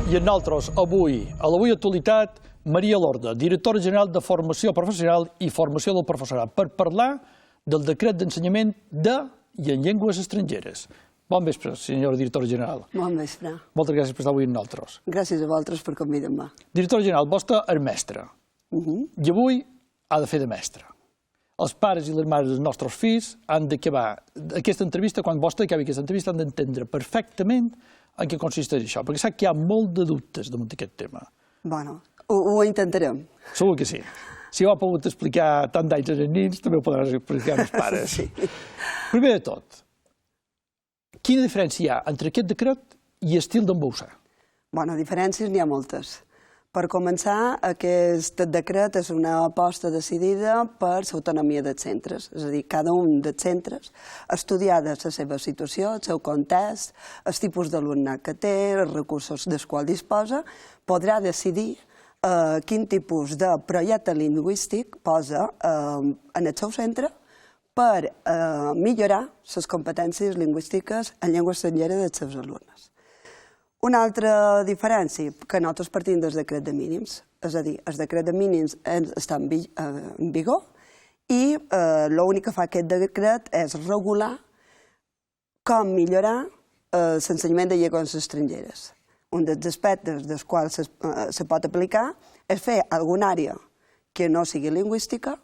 I amb nosaltres, avui, a l'Avui Actualitat, Maria Lorda, directora general de Formació Professional i Formació del Professorat, per parlar del decret d'ensenyament de i en llengües estrangeres. Bon vespre, senyora directora general. Bon vespre. Moltes gràcies per estar avui amb nosaltres. Gràcies a vosaltres per convidar-me. Directora general, vostè és mestra. I avui ha de fer de mestra. Els pares i les mares dels nostres fills han d'acabar aquesta entrevista, quan vostè acabi aquesta entrevista, han d'entendre perfectament en què consisteix això, perquè sap que hi ha molt de dubtes damunt d'aquest tema. Bueno, ho intentarem. Segur que sí. Si ho ha pogut explicar tant d'anys als nens, també ho podràs explicar als pares. Sí. Primer de tot, quina diferència hi ha entre aquest decret i estil d'embolsar? Bueno, diferències n'hi ha moltes. Per començar, aquest decret és una aposta decidida per l'autonomia dels centres. És a dir, cada un dels centres, estudiada la seva situació, el seu context, el tipus d'alumnat que té, els recursos dels quals disposa, podrà decidir quin tipus de projecte lingüístic posa en el seu centre per millorar les competències lingüístiques en llengua estrangera dels seus alumnes. Una altra diferència, que nosaltres partim del decret de mínims, és a dir, el decret de mínims està en vigor i l'únic que fa aquest decret és regular com millorar l'ensenyament de llengües estrangeres. Un dels aspectes dels quals se pot aplicar és fer alguna àrea que no sigui lingüística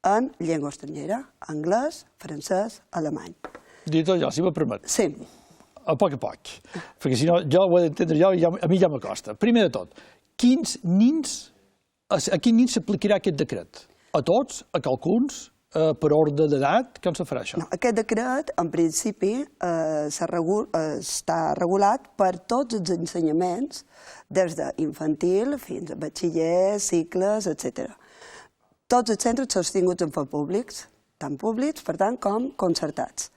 en llengua estrangera, anglès, francès, alemany. Director, si me permet. Sí. A poc, perquè si no, jo ho he d'entendre jo i a mi ja m'acosta. Primer de tot, a quins nins s'aplicarà aquest decret? A tots? A qualcuns? Per ordre d'edat? Com se farà això? Aquest decret, en principi, està regulat per tots els ensenyaments, des d'infantil fins a batxiller, cicles, etc. Tots els centres són sostinguts en fons públics, tant públics, per tant, com concertats.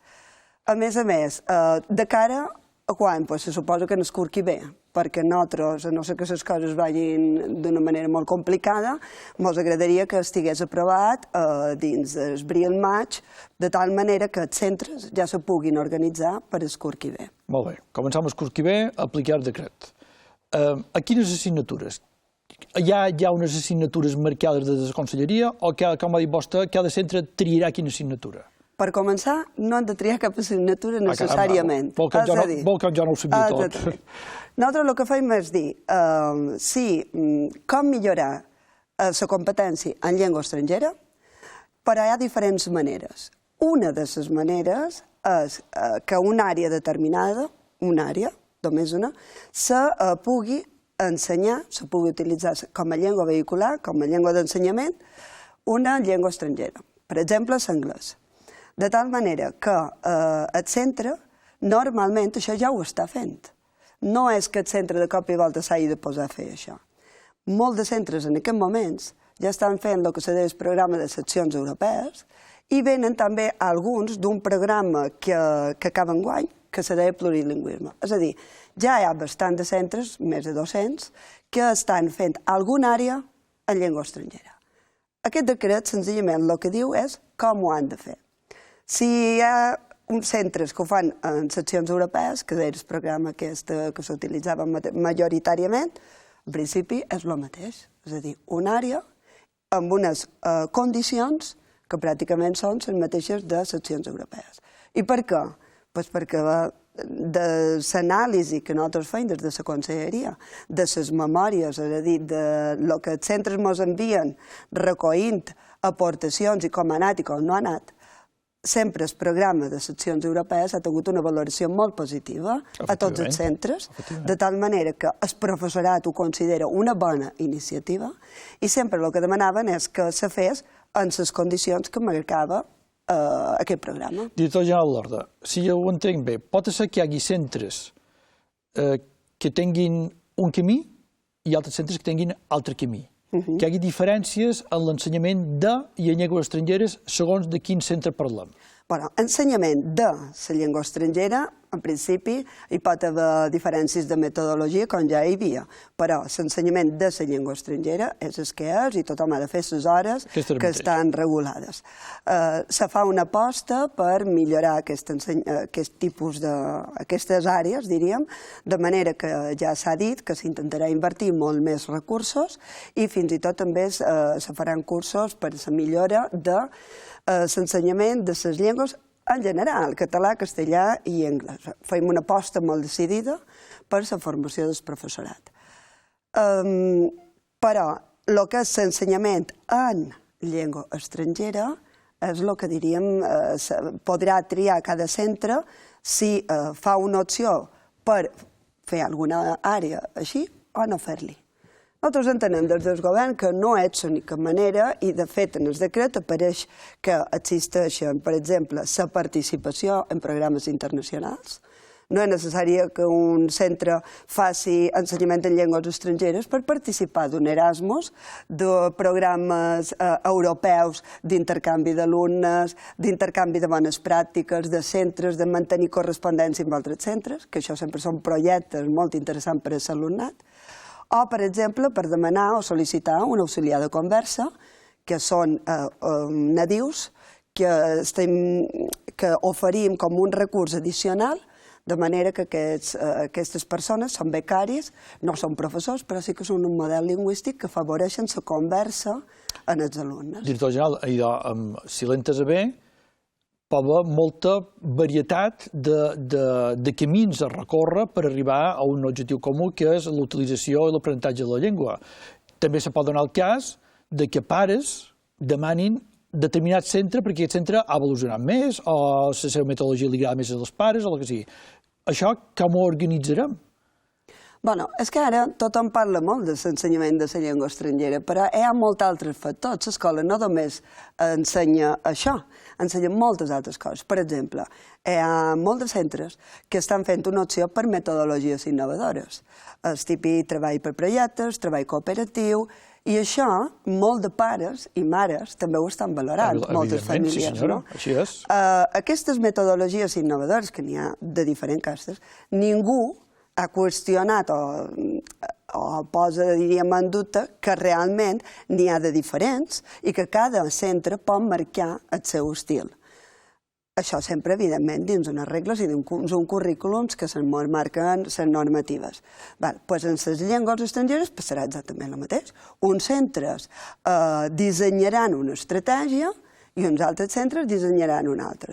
A més, de cara a quan? Se suposa que en el curs que ve, perquè nosaltres, a no ser que les coses vagin d'una manera molt complicada, ens agradaria que estigués aprovat dins del bril-maig, de tal manera que els centres ja se puguin organitzar per el curs que ve. Molt bé, començam el curs que ve a aplicar el decret. A quines assignatures? Hi ha unes assignatures marcades de la conselleria o, com ha dit vostè, cada centre triarà quina assignatura? Per començar, no han de triar cap assignatura necessàriament. Vol que jo no ho sabia tot. Nosaltres el que fem és dir com millorar la competència en llengua estrangera, però hi ha diferents maneres. Una de les maneres és que una àrea determinada, una àrea, només una, se pugui ensenyar, se pugui utilitzar com a llengua vehicular, com a llengua d'ensenyament, una llengua estrangera. Per exemple, l'anglès. De tal manera que el centre, normalment, això ja ho està fent. No és que el centre de cop i volta s'hagi de posar a fer això. Molts de centres en aquests moments ja estan fent el que se diu el programa de seccions europees i venen també alguns d'un programa que acaba enguany, que se deia plurilingüisme. És a dir, ja hi ha bastant de centres, més de 200, que estan fent alguna àrea en llengua estrangera. Aquest decret, senzillament, el que diu és com ho han de fer. Si hi ha uns centres que ho fan en seccions europees, que és el programa que s'utilitzava majoritàriament, en principi és el mateix. És a dir, una àrea amb unes condicions que pràcticament són les mateixes de seccions europees. I per què? Doncs perquè de l'anàlisi que nosaltres fem des de la conselleria, de les memòries, és a dir, del que els centres ens envien recollint aportacions i com ha anat i com no ha anat, sempre el programa de seccions europees ha tingut una valoració molt positiva a tots els centres, de tal manera que el professorat ho considera una bona iniciativa i sempre el que demanaven és que se fes en les condicions que marcava aquest programa. Director general Lorda, si ho entenc bé, pot ser que hi hagi centres que tinguin un camí i altres centres que tinguin altre camí. Que hi hagi diferències en l'ensenyament de i en llengües estrangeres segons de quin centre parlem. Però ensenyament de la llengua estrangera, en principi, hi pot haver diferències de metodologia, com ja hi havia, però l'ensenyament de la llengua estrangera és el que és i tothom ha de fer les hores que estan regulades. Se fa una aposta per millorar aquest tipus d'aquestes àrees, diríem, de manera que ja s'ha dit que s'intentarà invertir molt més recursos i fins i tot també se faran cursos per la millora de l'ensenyament de les llengües en general, català, castellà i anglès. Fem una aposta molt decidida per la formació del professorat. Però el que és l'ensenyament en llengua estrangera és el que diríem podrà triar cada centre si fa una opció per fer alguna àrea així o no fer-li. Nosaltres entenem des del govern que no és l'única manera i, de fet, en el decret apareix que existeixen, per exemple, la participació en programes internacionals. No és necessari que un centre faci ensenyament en llengües estrangeres per participar d'un Erasmus, de programes europeus d'intercanvi d'alumnes, d'intercanvi de bones pràctiques, de centres, de mantenir correspondència amb altres centres, que això sempre són projectes molt interessants per a l'alumnat. O, per exemple, per demanar o sol·licitar un auxiliar de conversa, que són nadius, que oferim com un recurs addicional, de manera que aquestes persones són becaris, no són professors, però sí que són un model lingüístic que afavoreixen la conversa en els alumnes. Director general, si l'entes a bé, pot haver molta varietat de camins a recórrer per arribar a un objectiu comú, que és l'utilització i l'aprenentatge de la llengua. També se pot donar el cas que pares demanin determinat centre perquè aquest centre ha evolucionat més o la seva metodologia li agrada més als pares o el que sigui. Això com ho organitzarem? Bé, és que ara tothom parla molt de l'ensenyament de la llengua estrangera, però hi ha molts altres factors. L'escola no només ensenya això, ensenya moltes altres coses. Per exemple, hi ha molts de centres que estan fent una opció per metodologies innovadores. El típic treball per projectes, treball cooperatiu, i això molts de pares i mares també ho estan valorant, moltes famílies. Sí, senyora, així és. Aquestes metodologies innovadores, que n'hi ha de diferents castes, ningú ha qüestionat o posa, diríem, en dubte que realment n'hi ha de diferents i que cada centre pot marcar el seu estil. Això sempre, evidentment, dins unes regles i dins uns currículums que se'n marquen les normatives. Doncs en les llengües estrangeres passarà exactament el mateix. Uns centres dissenyaran una estratègia i uns altres centres dissenyaran una altra.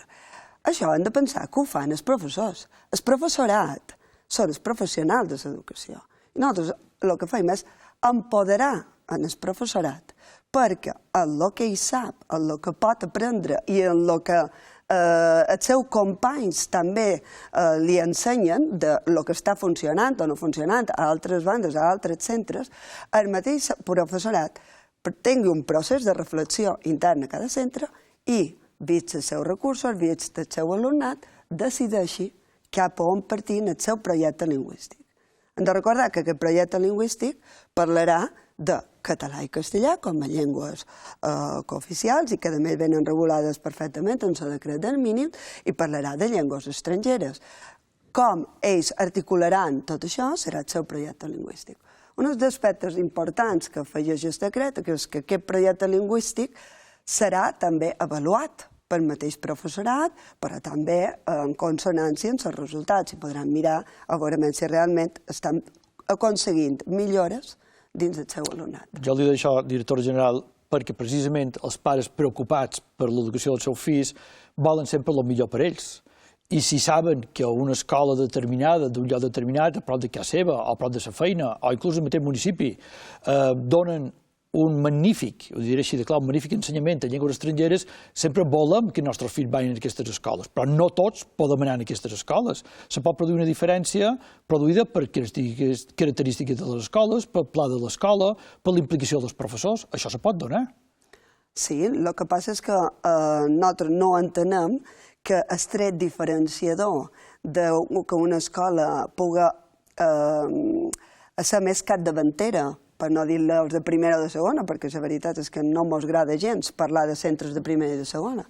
Això hem de pensar que ho fan els professors. El professorat són els professionals de l'educació. I nosaltres el que fem és empoderar en el professorat perquè el que ell sap, el que pot aprendre i el que els seus companys també li ensenyen del que està funcionant o no funcionant a altres bandes, a altres centres, el mateix professorat tingui un procés de reflexió interna a cada centre i, vist els seus recursos, vist el seu alumnat, decideixi cap a on partir en el seu projecte lingüístic. Hem de recordar que aquest projecte lingüístic parlarà de català i castellà com a llengües cooficials i que a més venen regulades perfectament en el decret del mínim i parlarà de llengües estrangeres. Com ells articularan tot això serà el seu projecte lingüístic. Un dels aspectes importants que afegeix el decret és que aquest projecte lingüístic serà també avaluat pel mateix professorat, però també en consonància amb els resultats. I podran mirar a veure si realment estan aconseguint millores dins del seu alumnat. Jo li dic això, director general, perquè precisament els pares preocupats per l'educació dels seus fills volen sempre el millor per ells. I si saben que una escola determinada, d'un lloc determinat, a prop de casa seva, o a prop de la feina, o inclús al mateix municipi, donen un magnífic, ho diré així de clar, un magnífic ensenyament en llengües estrangeres, sempre volem que els nostres fills vagin a aquestes escoles, però no tots poden anar a aquestes escoles. Se pot produir una diferència produïda per característiques de les escoles, per pla de l'escola, per l'implicació dels professors. Això se pot donar. Sí, el que passa és que nosaltres no entenem que el tret diferenciador que una escola pugui ser més capdavantera per no dir els de primera o de segona, perquè la veritat és que no ens agrada gens parlar de centres de primera i de segona.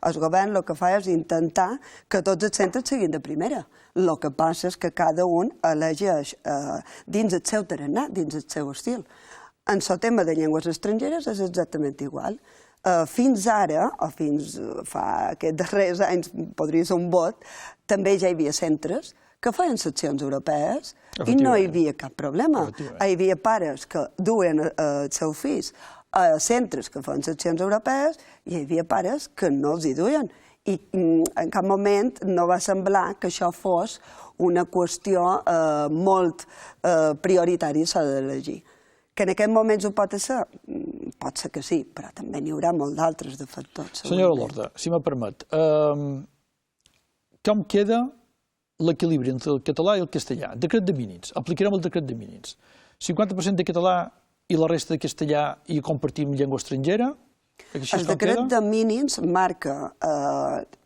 El govern el que fa és intentar que tots els centres siguin de primera. El que passa és que cada un elegeix dins el seu tarannà, dins el seu estil. En el tema de llengües estrangeres és exactament igual. Fins ara, o fins fa aquests darrers anys, podria ser un vot, també ja hi havia centres que feien seccions europees i no hi havia cap problema. Hi havia pares que duen els seus fills a centres que feien seccions europees i hi havia pares que no els hi duien. I en cap moment no va semblar que això fos una qüestió molt prioritària s'ha d'elegir. Que en aquest moments ho pot ser que sí, però també n'hi haurà molt d'altres de factors. Senyora Lorda, si me permet, com queda l'equilibri entre el català i el castellà? Decret de mínims, aplicarem el decret de mínims. 50% de català i la resta de castellà i compartim llengua estrangera? El decret de mínims marca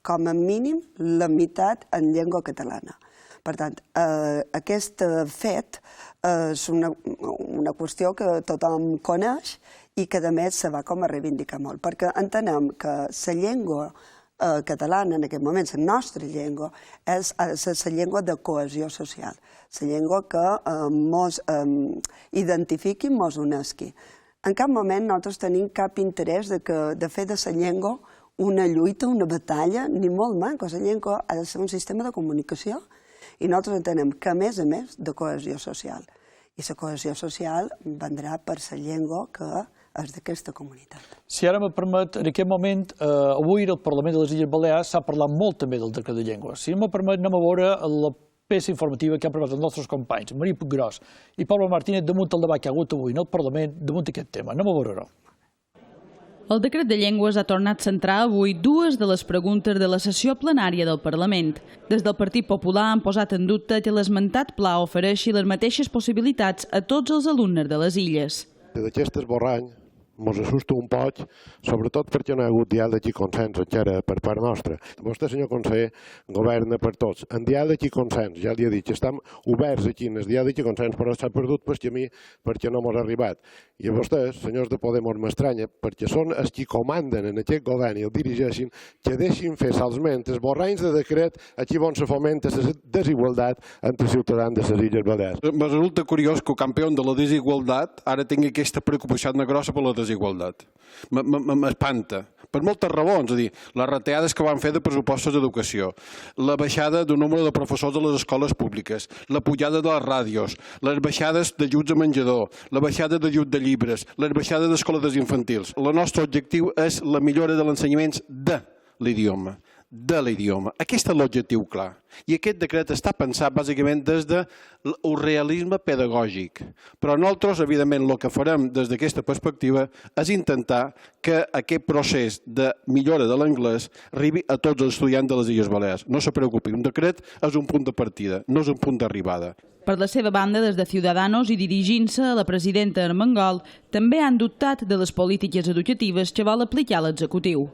com a mínim la meitat en llengua catalana. Per tant, aquest fet és una qüestió que tothom coneix i que a més se va com a reivindicar molt, perquè entenem que la llengua catalana en aquest moment, la nostra llengua, és la llengua de cohesió social, la llengua que ens identifiqui i ens unesqui. En cap moment nosaltres tenim cap interès de fer de la llengua una lluita, una batalla, ni molt menys. La llengua ha de ser un sistema de comunicació i nosaltres entenem que, a més, de cohesió social. I la cohesió social vendrà per la llengua que és d'aquesta comunitat. Si ara me permet, en aquest moment, avui al Parlament de les Illes Balears s'ha parlat molt també del decret de llengua. Si me permet, anem a veure la peça informativa que han preparat els nostres companys, Maria Puiggròs i Pablo Martínez, damunt el debat que ha hagut avui en el Parlament, damunt aquest tema. Anem a veure-ho. El decret de llengües ha tornat a centrar avui dues de les preguntes de la sessió plenària del Parlament. Des del Partit Popular han posat en dubte que l'esmentat pla ofereixi les mateixes possibilitats a tots els alumnes de les illes. D'aquest esborrany ens assusta un poc, sobretot perquè no hi ha hagut diàleg i consens encara per part nostra. Vostè, senyor conseller, governa per tots. En diàleg i consens, ja li he dit, estem oberts aquí en el diàleg i consens, però s'ha perdut pel camí perquè no ens ha arribat. I a vostès, senyors de Podemos, m'estranya, perquè són els qui comanden en aquest govern i el dirigeixin, que deixin fer salsment esborranys de decret aquí on se fomenta la desigualtat entre ciutadans de les Illes Balears. Me resulta curiós que el campió de la desigualtat ara tingui aquesta preocupació grossa per la desigualtat. M'espanta, per moltes raons, és a dir, les retallades que van fer de pressupostos d'educació, la baixada del nombre de professors de les escoles públiques, la pujada de les ràdios, les baixades d'ajuts a menjador, la baixada d'ajut de llibres, les baixades d'escoles infantils. El nostre objectiu és la millora de l'ensenyament de l'idioma. Aquest és l'objectiu clar. I aquest decret està pensat bàsicament des del realisme pedagògic. Però nosaltres, evidentment, el que farem des d'aquesta perspectiva és intentar que aquest procés de millora de l'anglès arribi a tots els estudiants de les Illes Balears. No se preocupi, un decret és un punt de partida, no és un punt d'arribada. Per la seva banda, des de Ciudadanos i dirigint-se a la presidenta Armengol, també han dubtat de les polítiques educatives que vol aplicar l'executiu.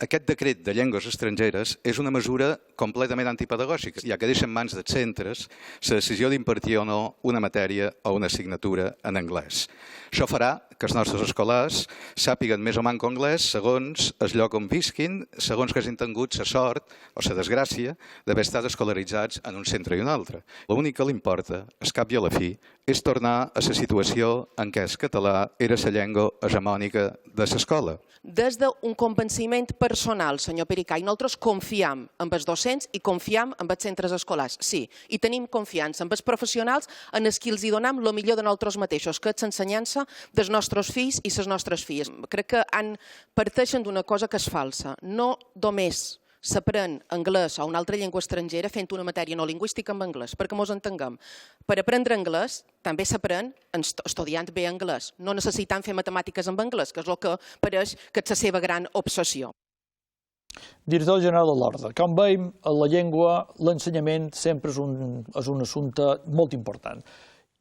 Aquest decret de llengües estrangeres és una mesura completament antipedagògica, ja que deixa en mans dels centres la decisió d'impartir o no una matèria o una assignatura en anglès. Això farà que els nostres escolars sàpiguen més o manco anglès segons el lloc on visquin, segons que hagin tingut la sort o la desgràcia d'haver estat escolaritzats en un centre i un altre. L'únic que li importa, al cap i a la fi, és tornar a la situació en què el català era la llengua hegemònica de l'escola. Des d'un convenciment personal, senyor Pericay, nosaltres confiem en els docents i confiem en els centres escolars, sí, i tenim confiança en els professionals en els que els donem el millor de nosaltres mateixos, que és l'ensenyança dels nostres fills i les nostres filles. Crec que parteixen d'una cosa que és falsa. No només s'aprèn anglès o una altra llengua estrangera fent una matèria no lingüística en anglès, perquè ens entenguem. Per aprendre anglès també s'aprèn estudiant bé anglès, no necessitant fer matemàtiques en anglès, que és el que pareix que és la seva gran obsessió. Director general de l'Ordre, com veiem, la llengua, l'ensenyament sempre és un assumpte molt important.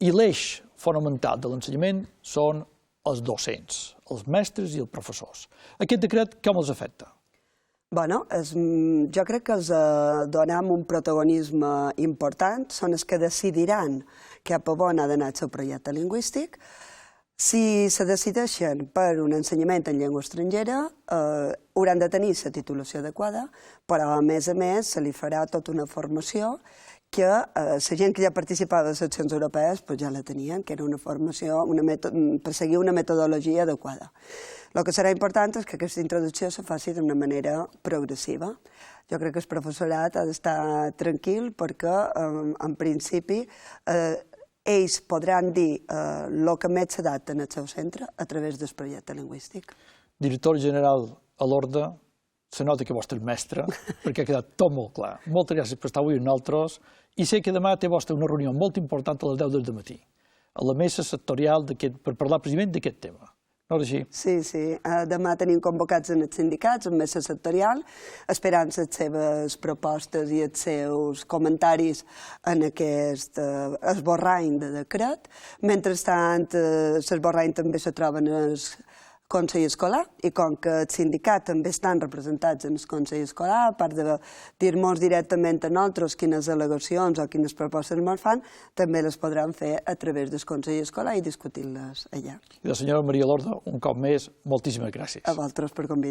I l'eix fonamental de l'ensenyament són els docents, els mestres i els professors. Aquest decret com els afecta? Bueno, jo crec que els donem un protagonisme important, són els que decidiran cap a on ha d'anar el seu projecte lingüístic. Si se decideixen per un ensenyament en llengua estrangera, hauran de tenir la titulació adequada, però a més se li farà tota una formació que la gent que ja participava a les accions europees ja la tenien, que era una formació per seguir una metodologia adequada. El que serà important és que aquesta introducció se faci d'una manera progressiva. Jo crec que el professorat ha d'estar tranquil perquè, en principi, ells podran dir el que més s'adapta en el seu centre a través del projecte lingüístic. Director general a l'Orde, se nota que vostè és mestre, perquè ha quedat tot molt clar. Moltes gràcies per estar avui amb nosaltres i sé que demà té vostè una reunió molt important a les 10 del matí, a la mesa sectorial per parlar precisament d'aquest tema. No és així? Sí. Demà tenim convocats en els sindicats, en mesa sectorial, esperant les seves propostes i els seus comentaris en aquest esborrany de decret. Mentrestant, l'esborrany també se troba en el Consell Escolar i com que els sindicats també estan representats en el Consell Escolar, a part de dir-nos directament a nosaltres quines al·legacions o quines propostes ens fan, també les podran fer a través del Consell Escolar i discutir-les allà. I la senyora Maria Lorda, un cop més, moltíssimes gràcies. A vosaltres per convidar.